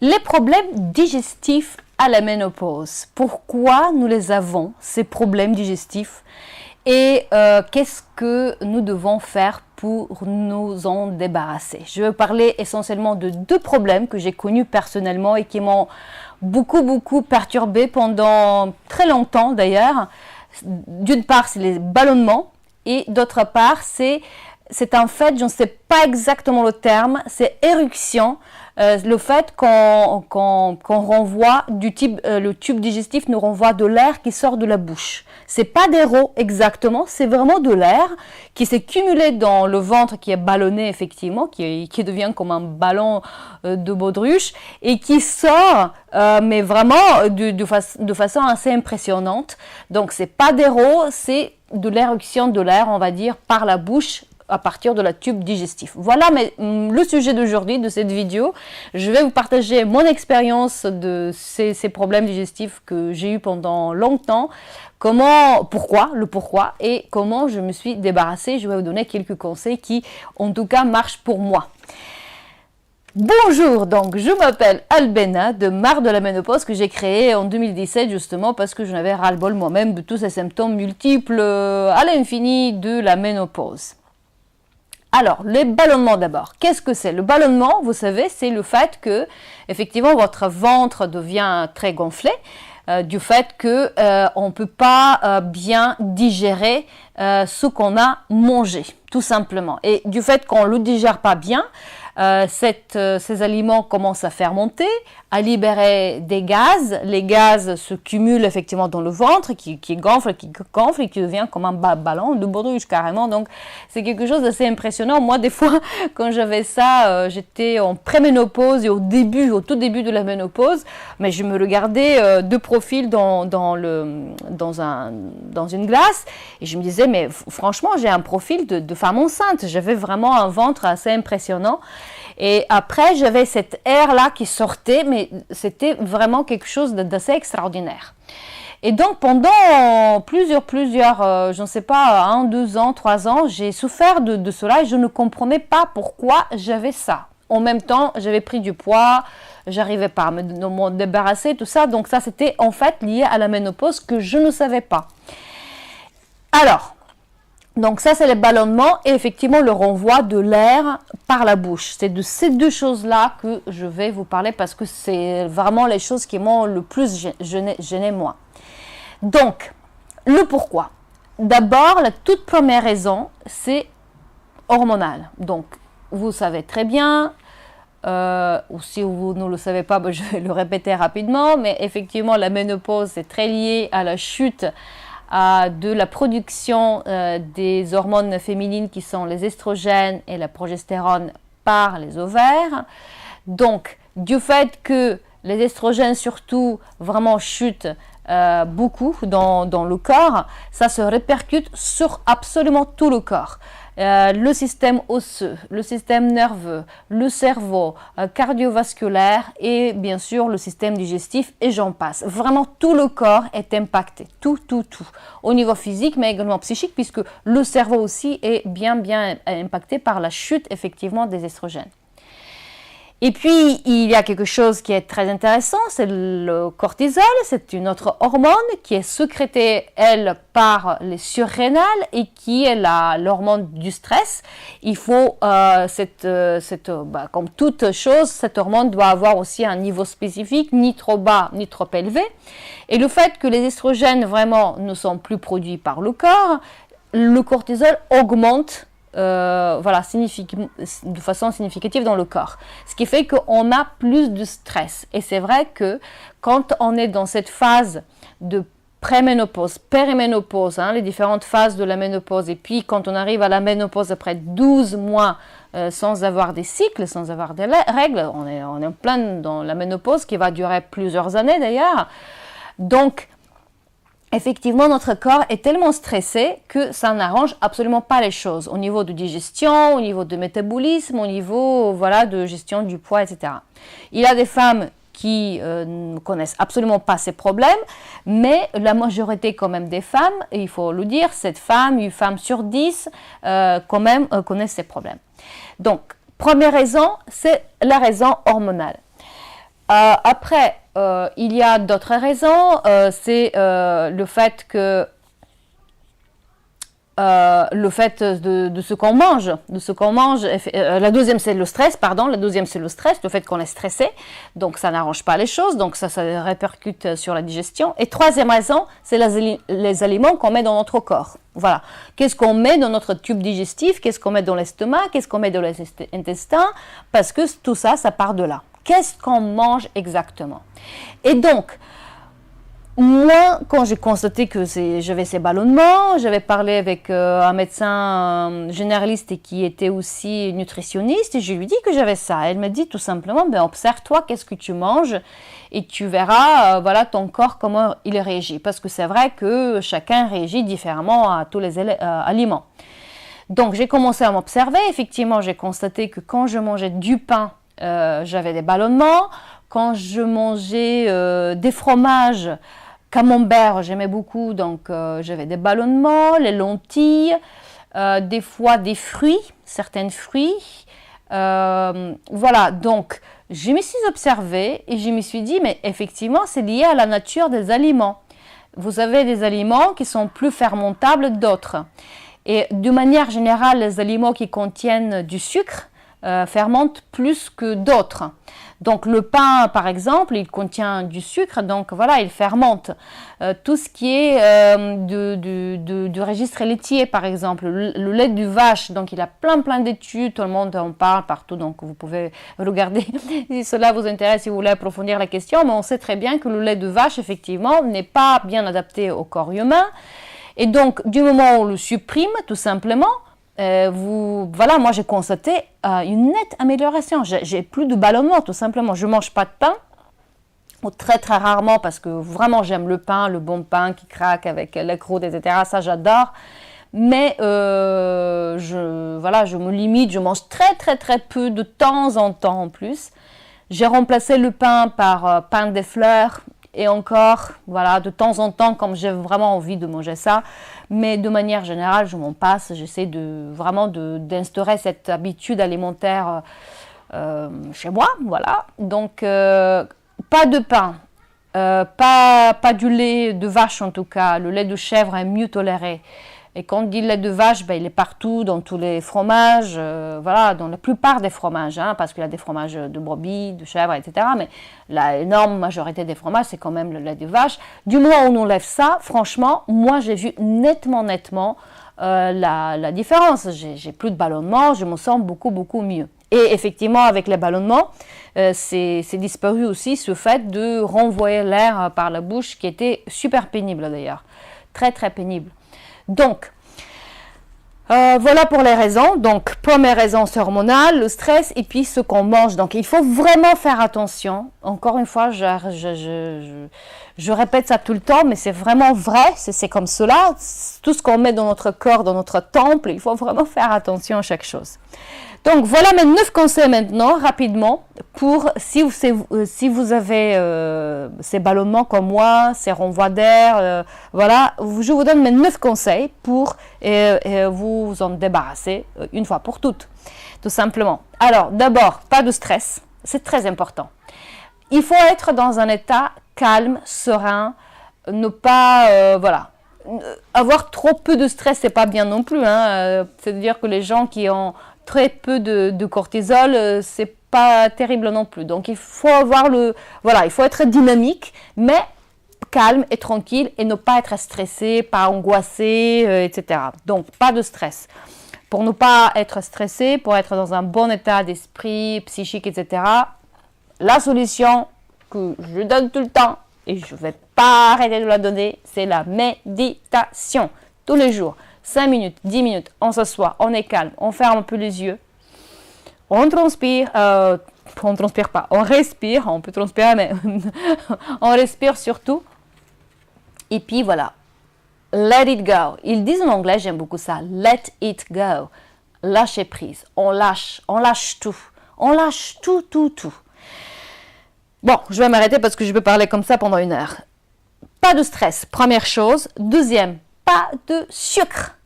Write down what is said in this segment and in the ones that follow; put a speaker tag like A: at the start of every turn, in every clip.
A: Les problèmes digestifs à la ménopause. Pourquoi nous les avons, ces problèmes digestifs? Et qu'est-ce que nous devons faire pour nous en débarrasser? Je vais parler essentiellement de deux problèmes que j'ai connus personnellement et qui m'ont beaucoup perturbé pendant très longtemps d'ailleurs. D'une part, c'est les ballonnements et d'autre part, c'est en fait, je ne sais pas exactement le terme, c'est éruption. Le fait qu'on renvoie le tube digestif nous renvoie de l'air qui sort de la bouche. C'est pas des rots exactement, c'est vraiment de l'air qui s'est cumulé dans le ventre, qui est ballonné effectivement, qui devient comme un ballon de baudruche et qui sort, mais vraiment de façon assez impressionnante. Donc c'est pas des rots, c'est de l'éruption de l'air, on va dire, par la bouche, à partir de la tube digestif. Voilà le sujet d'aujourd'hui, de cette vidéo. Je vais vous partager mon expérience de ces problèmes digestifs que j'ai eu pendant longtemps, pourquoi et comment je me suis débarrassée. Je vais vous donner quelques conseils qui, en tout cas, marchent pour moi. Bonjour, donc je m'appelle Albena de Marre de la Ménopause que j'ai créé en 2017 justement parce que je n'avais ras-le-bol moi-même de tous ces symptômes multiples à l'infini de la ménopause. Alors, les ballonnements d'abord. Qu'est-ce que c'est? Le ballonnement, vous savez, c'est le fait que, effectivement, votre ventre devient très gonflé du fait que on ne peut pas bien digérer ce qu'on a mangé, tout simplement. Et du fait qu'on ne le digère pas bien, ces aliments commencent à fermenter, à libérer des gaz. Les gaz se cumulent effectivement dans le ventre, qui gonfle et qui devient comme un ballon de baudruche carrément. Donc c'est quelque chose d'assez impressionnant. Moi, des fois, quand j'avais ça, j'étais en préménopause et au tout début de la ménopause, mais je me regardais de profil dans une glace et je me disais, mais franchement, j'ai un profil de femme enceinte. J'avais vraiment un ventre assez impressionnant. Et après, j'avais cet air-là qui sortait, mais c'était vraiment quelque chose d'assez extraordinaire. Et donc, pendant plusieurs, je ne sais pas, 1, 2 ans, 3 ans, j'ai souffert de cela et je ne comprenais pas pourquoi j'avais ça. En même temps, j'avais pris du poids, j'arrivais pas à me débarrasser, tout ça. Donc ça, c'était en fait lié à la ménopause que je ne savais pas. Alors, donc ça, c'est les ballonnements et effectivement le renvoi de l'air par la bouche. C'est de ces deux choses-là que je vais vous parler parce que c'est vraiment les choses qui m'ont le plus gêné moi. Donc, le pourquoi. D'abord, la toute première raison, c'est hormonal. Donc, vous savez très bien, ou si vous ne le savez pas, je vais le répéter rapidement, mais effectivement, la ménopause est très liée à la chute de la production des hormones féminines qui sont les estrogènes et la progestérone par les ovaires. Donc, du fait que les estrogènes surtout vraiment chutent beaucoup dans le corps, ça se répercute sur absolument tout le corps. Le système osseux, le système nerveux, le cerveau, cardiovasculaire et bien sûr le système digestif et j'en passe. Vraiment tout le corps est impacté, tout. Au niveau physique mais également psychique puisque le cerveau aussi est bien impacté par la chute effectivement des estrogènes. Et puis, il y a quelque chose qui est très intéressant, c'est le cortisol. C'est une autre hormone qui est sécrétée, elle, par les surrénales et qui est l'hormone du stress. Il faut, comme toute chose, cette hormone doit avoir aussi un niveau spécifique, ni trop bas, ni trop élevé. Et le fait que les estrogènes, vraiment, ne sont plus produits par le corps, le cortisol augmente de façon significative dans le corps. Ce qui fait qu'on a plus de stress. Et c'est vrai que quand on est dans cette phase de préménopause, périménopause, les différentes phases de la ménopause, et puis quand on arrive à la ménopause après 12 mois sans avoir des cycles, sans avoir des règles, on est en plein dans la ménopause qui va durer plusieurs années d'ailleurs. Donc, effectivement, notre corps est tellement stressé que ça n'arrange absolument pas les choses au niveau de digestion, au niveau de métabolisme, au niveau de gestion du poids, etc. Il y a des femmes qui ne connaissent absolument pas ces problèmes, mais la majorité quand même des femmes, et il faut le dire, une femme sur 10 quand même connaissent ces problèmes. Donc, première raison, c'est la raison hormonale. Après, il y a d'autres raisons. C'est le fait de ce qu'on mange, la deuxième c'est le stress, le fait qu'on est stressé, donc ça n'arrange pas les choses, donc ça répercute sur la digestion. Et troisième raison, c'est les aliments qu'on met dans notre corps. Voilà, qu'est-ce qu'on met dans notre tube digestif, qu'est-ce qu'on met dans l'estomac, qu'est-ce qu'on met dans les intestins, parce que tout ça, ça part de là. Qu'est-ce qu'on mange exactement? Et donc, moi, quand j'ai constaté que j'avais ces ballonnements, j'avais parlé avec un médecin généraliste et qui était aussi nutritionniste et je lui dis que j'avais ça. Elle me dit tout simplement, ben, observe-toi qu'est-ce que tu manges et tu verras voilà, ton corps comment il réagit. Parce que c'est vrai que chacun réagit différemment à tous les aliments. Donc j'ai commencé à m'observer. Effectivement, j'ai constaté que quand je mangeais du pain, j'avais des ballonnements. Quand je mangeais des fromages, camembert, j'aimais beaucoup, donc j'avais des ballonnements, les lentilles, des fois des fruits, certains fruits. Voilà, donc je me suis observée et je me suis dit, mais effectivement, c'est lié à la nature des aliments. Vous avez des aliments qui sont plus fermentables d'autres. Et de manière générale, les aliments qui contiennent du sucre fermentent plus que d'autres. Donc le pain, par exemple, il contient du sucre, donc voilà, il fermente. Tout ce qui est du registre laitier, par exemple, le lait de vache, donc il a plein d'études, tout le monde en parle partout, donc vous pouvez regarder si cela vous intéresse, si vous voulez approfondir la question, mais on sait très bien que le lait de vache, effectivement, n'est pas bien adapté au corps humain. Et donc, du moment où on le supprime, tout simplement, voilà, moi j'ai constaté une nette amélioration. J'ai plus de ballonnement, tout simplement. Je mange pas de pain, ou très rarement, parce que vraiment j'aime le pain, le bon pain qui craque avec les croûtes, etc. Ça j'adore. Mais je me limite, je mange très peu de temps en temps en plus. J'ai remplacé le pain par pain des fleurs. Et encore, voilà, de temps en temps, comme j'ai vraiment envie de manger ça. Mais de manière générale, je m'en passe. J'essaie vraiment d'instaurer cette habitude alimentaire chez moi. Voilà. Donc, pas de pain, pas du lait de vache en tout cas. Le lait de chèvre est mieux toléré. Et quand on dit lait de vache, ben, il est partout, dans tous les fromages, voilà, dans la plupart des fromages, hein, parce qu'il y a des fromages de brebis, de chèvre, etc. Mais l'énorme majorité des fromages, c'est quand même le lait de vache. Du moment où on enlève ça, franchement, moi, j'ai vu nettement la différence. J'ai plus de ballonnement, je me sens beaucoup mieux. Et effectivement, avec les ballonnements, c'est disparu aussi ce fait de renvoyer l'air par la bouche, qui était super pénible d'ailleurs, très pénible. Donc, voilà pour les raisons. Donc, première raison, c'est hormonal, le stress, et puis ce qu'on mange. Donc, il faut vraiment faire attention. Encore une fois, je répète ça tout le temps, mais c'est vraiment vrai, c'est comme cela. Tout ce qu'on met dans notre corps, dans notre temple, il faut vraiment faire attention à chaque chose. Donc, voilà mes 9 conseils maintenant, rapidement, pour si vous avez ces ballonnements comme moi, ces renvois d'air, voilà, je vous donne mes 9 conseils pour vous en débarrasser une fois pour toutes, tout simplement. Alors, d'abord, pas de stress, c'est très important. Il faut être dans un état calme, serein, ne pas, voilà, avoir trop peu de stress, c'est pas bien non plus, hein, c'est-à-dire que les gens qui ont très peu de cortisol, c'est pas terrible non plus. Donc il faut il faut être dynamique, mais calme et tranquille et ne pas être stressé, pas angoissé, etc. Donc pas de stress. Pour ne pas être stressé, pour être dans un bon état d'esprit, psychique, etc. La solution que je donne tout le temps et je ne vais pas arrêter de la donner, c'est la méditation. Tous les jours. 5 minutes, 10 minutes, on s'assoit, on est calme, on ferme un peu les yeux, on transpire, on transpire pas, on respire, on peut transpirer, mais on respire surtout. Et puis voilà, let it go. Ils disent en anglais, j'aime beaucoup ça, let it go. Lâcher prise, on lâche tout. On lâche tout. Bon, je vais m'arrêter parce que je peux parler comme ça pendant 1 heure. Pas de stress, première chose. Deuxième, pas de sucre.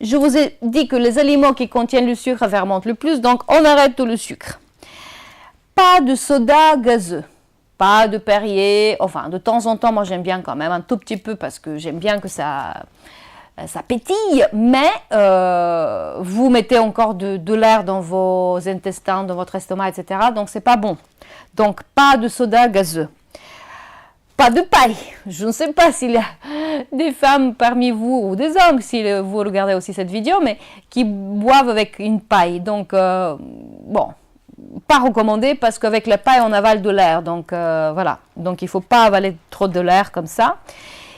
A: Je vous ai dit que les aliments qui contiennent le sucre fermentent le plus, donc on arrête tout le sucre. Pas de soda gazeux, pas de Perrier, enfin de temps en temps, moi j'aime bien quand même un tout petit peu parce que j'aime bien que ça pétille, mais vous mettez encore de l'air dans vos intestins, dans votre estomac, etc. Donc c'est pas bon. Donc pas de soda gazeux. Pas de paille. Je ne sais pas s'il y a des femmes parmi vous ou des hommes, si vous regardez aussi cette vidéo, mais qui boivent avec une paille. Donc bon, pas recommandé parce qu'avec la paille on avale de l'air. Donc voilà. Donc il ne faut pas avaler trop de l'air comme ça.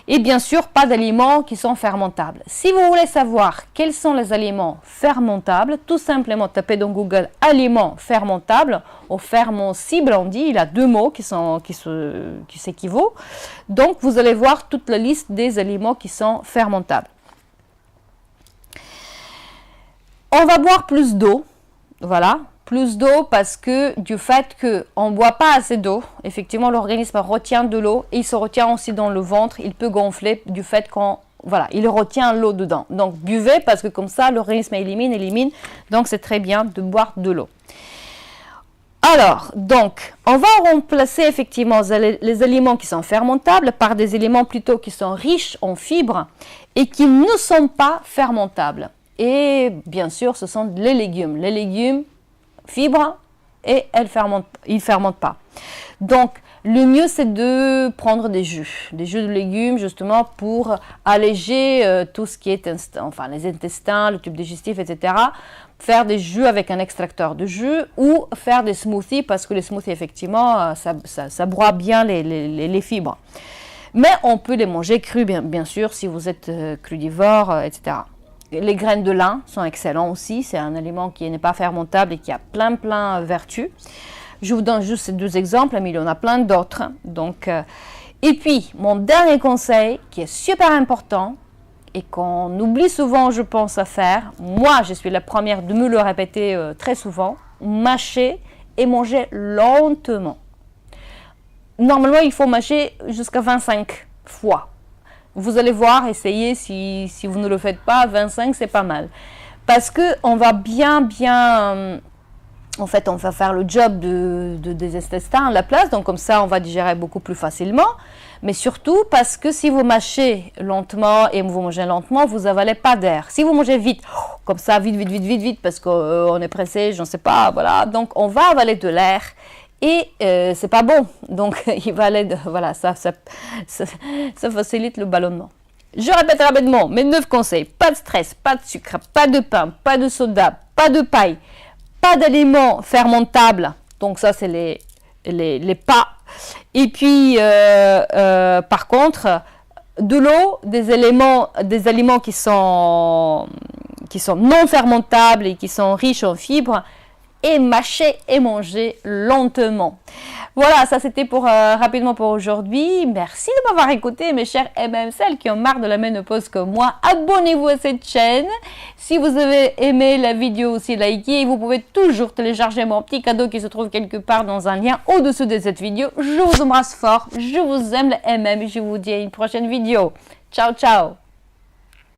A: Et bien sûr, pas d'aliments qui sont fermentables. Si vous voulez savoir quels sont les aliments fermentables, tout simplement tapez dans Google aliments fermentables ou fermentcibles, on dit, il y a deux mots qui s'équivaut. Donc, vous allez voir toute la liste des aliments qui sont fermentables. On va boire plus d'eau, voilà. Plus d'eau parce que du fait qu'on ne boit pas assez d'eau, effectivement l'organisme retient de l'eau et il se retient aussi dans le ventre, il peut gonfler du fait qu'on, voilà, il retient l'eau dedans. Donc buvez parce que comme ça l'organisme élimine, donc c'est très bien de boire de l'eau. Alors, donc, on va remplacer effectivement les aliments qui sont fermentables par des éléments plutôt qui sont riches en fibres et qui ne sont pas fermentables. Et bien sûr, ce sont les légumes. Les légumes, fibres, et ils ne fermentent pas. Donc, le mieux, c'est de prendre des jus de légumes, justement, pour alléger tout ce qui est, enfin, les intestins, le tube digestif, etc. Faire des jus avec un extracteur de jus ou faire des smoothies, parce que les smoothies, effectivement, ça broie bien les fibres. Mais on peut les manger crus, bien sûr, si vous êtes crudivore, etc. Les graines de lin sont excellents aussi. C'est un aliment qui n'est pas fermentable et qui a plein de vertus. Je vous donne juste ces deux exemples, mais il y en a plein d'autres. Donc, et puis, mon dernier conseil, qui est super important et qu'on oublie souvent, je pense, à faire. Moi, je suis la première de me le répéter très souvent. Mâcher et manger lentement. Normalement, il faut mâcher jusqu'à 25 fois. Vous allez voir, essayez, si vous ne le faites pas, 25 c'est pas mal. Parce qu'on va en fait on va faire le job des intestins à la place, donc comme ça on va digérer beaucoup plus facilement. Mais surtout parce que si vous mâchez lentement et vous mangez lentement, vous n'avalez pas d'air. Si vous mangez vite, comme ça, vite, parce qu'on est pressé, je ne sais pas, voilà, donc on va avaler de l'air. Et c'est pas bon, donc il va aller, voilà, ça facilite le ballonnement. Je répète rapidement mes 9 conseils. Pas de stress, pas de sucre, pas de pain, pas de soda, pas de paille, pas d'aliments fermentables, donc ça c'est les pas. Et puis par contre, de l'eau, des aliments qui sont non fermentables et qui sont riches en fibres, et mâcher et manger lentement. Voilà, ça c'était pour rapidement pour aujourd'hui. Merci de m'avoir écouté, mes chers celles qui ont marre de la ménopause comme moi. Abonnez-vous à cette chaîne. Si vous avez aimé la vidéo aussi, likez. Vous pouvez toujours télécharger mon petit cadeau qui se trouve quelque part dans un lien au-dessous de cette vidéo. Je vous embrasse fort. Je vous aime les et je vous dis à une prochaine vidéo. Ciao, ciao.